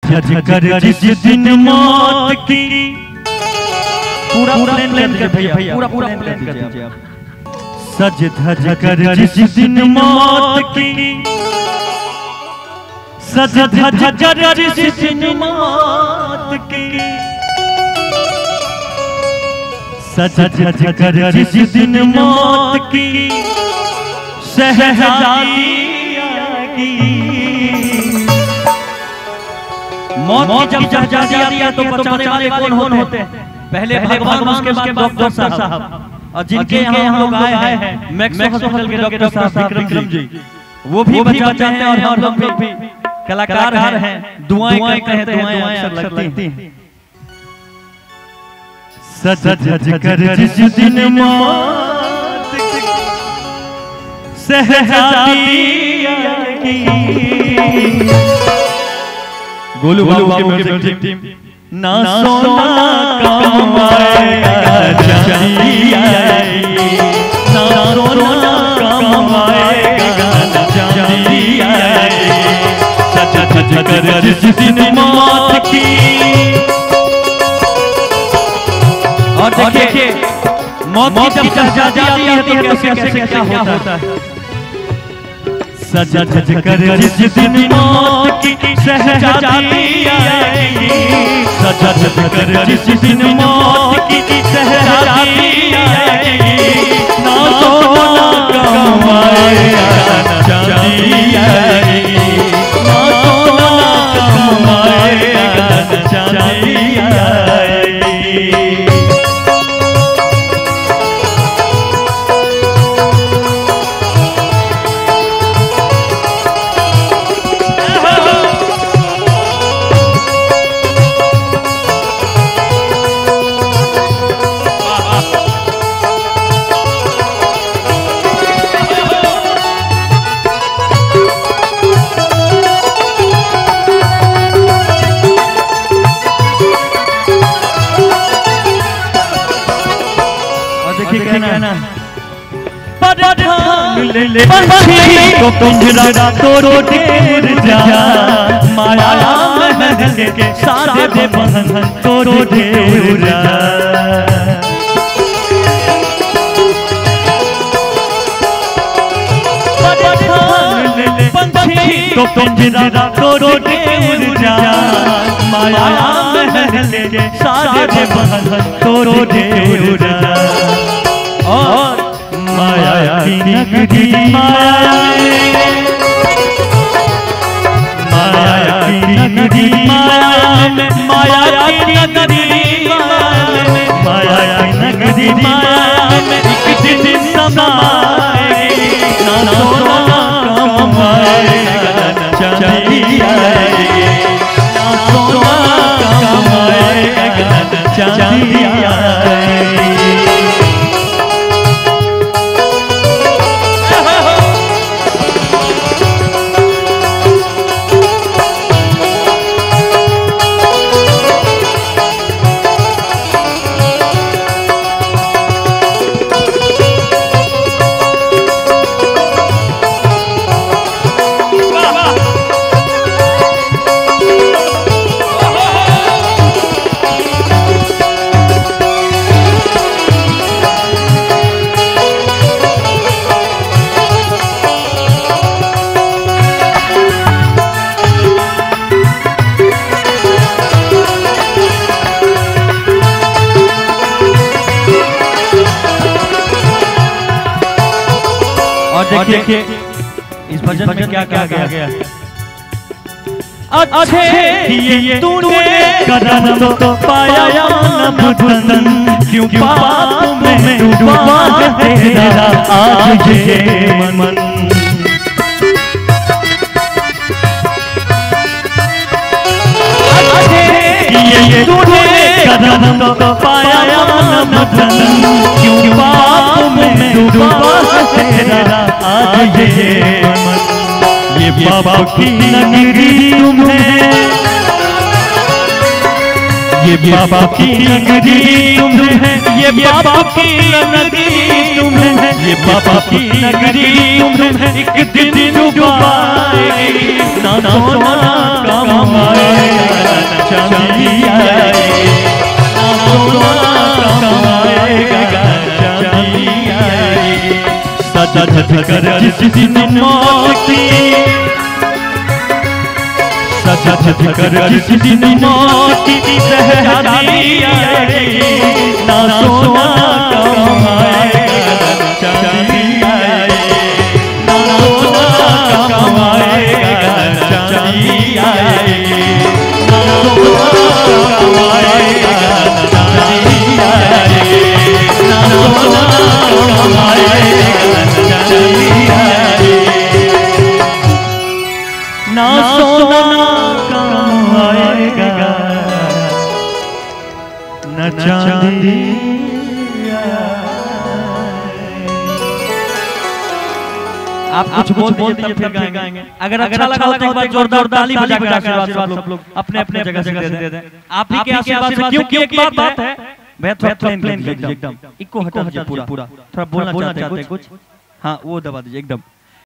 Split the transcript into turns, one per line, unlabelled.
धज कर जिस दिन मौत की पूरा प्लान कर भैया पूरा प्लान कर दीजिए आप। सज धज कर जिस दिन मौत की सज धज कर जिस दिन मौत की सज धज कर जिस दिन मौत की शहजादी मौत की जब शहजादी आती है तो बचाने वाले कौन होते हैं? पहले भगवान, उसके बाद डॉक्टर साहब, और जिनके यहाँ हम लोग आए हैं मैक्स हॉस्पिटल के डॉक्टर साहब विक्रम जी, वो भी बचाते हैं और हम लोग भी कलाकार हैं, दुआएं करते हैं, दुआएं अक्सर लगती हैं। सज धज कर जिस दिन मौत शहजादी की गोलू बाबू की म्यूजिक टीम ना सोना कमाएगा चांदी आएगी, ना सोना कमाएगा चांदी आएगी। सज धज कर जिस दिन मौत की। और देखिए मौत जब शहजादी आती है तो कैसे क्या होता है? सज धज कर जिस दिन मौत की शहजादी आएगी, सज धज कर जिस दिन मौत की शहजादी आएगी, ना सोना कमाएगा चांदी आएगी, ना सोना कमाएगा चांदी आएगी। पंछी को पिंजरा तोड़ के उड़ जा, माया महल के सारे बंधन तोड़ के उड़ जा। पंछी को पिंजरा तोड़ के उड़ जा, माया महल के सारे बंधन तोड़ के उड़ जा। और माया की नगरी माया की नगरी माया की नगरी माया की नगरी में एक दिन समाएगी, ना सोना कमाएगा चांदी आएगी, ना सोना कमाएगा चांदी आएगी। देखिए इस भजन में क्या कहा गया? अच्छे किए तूने कदम तो पाया न बदन, क्यों पाप में डूबा है तेरा आज ये मन। अच्छे किए तूने कदम तो पाया न बदन, क्यों पाप में डूबा है तेरा आज ये मन। ये बाबा की नगरी तुम्हें, ये बाबा की नगरी तुम्हें, ये बाबा की नगरी तुम्हें, ये बाबा की नगरी तुम्हें एक दिन डुबाएगी, ना सोना कमाएगा कर जिस दिन मौत की, सच कर जिस दिन मौत की शहजादी आएगी, ना सोना काम आएगा ना चांदी आएगी, ना सोना काम आएगा ना चांदी आएगी, ना सोना काम आएगा ना चांदी आएगी, ना सोना काम आएगा ना चांदी आएगी, ना सोना काम आएगा न चांदी। आप कुछ बोल दिए फिर गाएंगे। अगर अच्छा लगा तो एक बार जोरदार ताली बजा कर आशीर्वाद सब लोग अपने अपने जगह से दे दें। आप ही के आशीर्वाद से, क्योंकि एक बात है भैया, थोड़ा प्लेन एकदम इको हटा दीजिए पूरा। थोड़ा बोलना चाहते हैं कुछ? हाँ वो दबा दीजिए एकदम।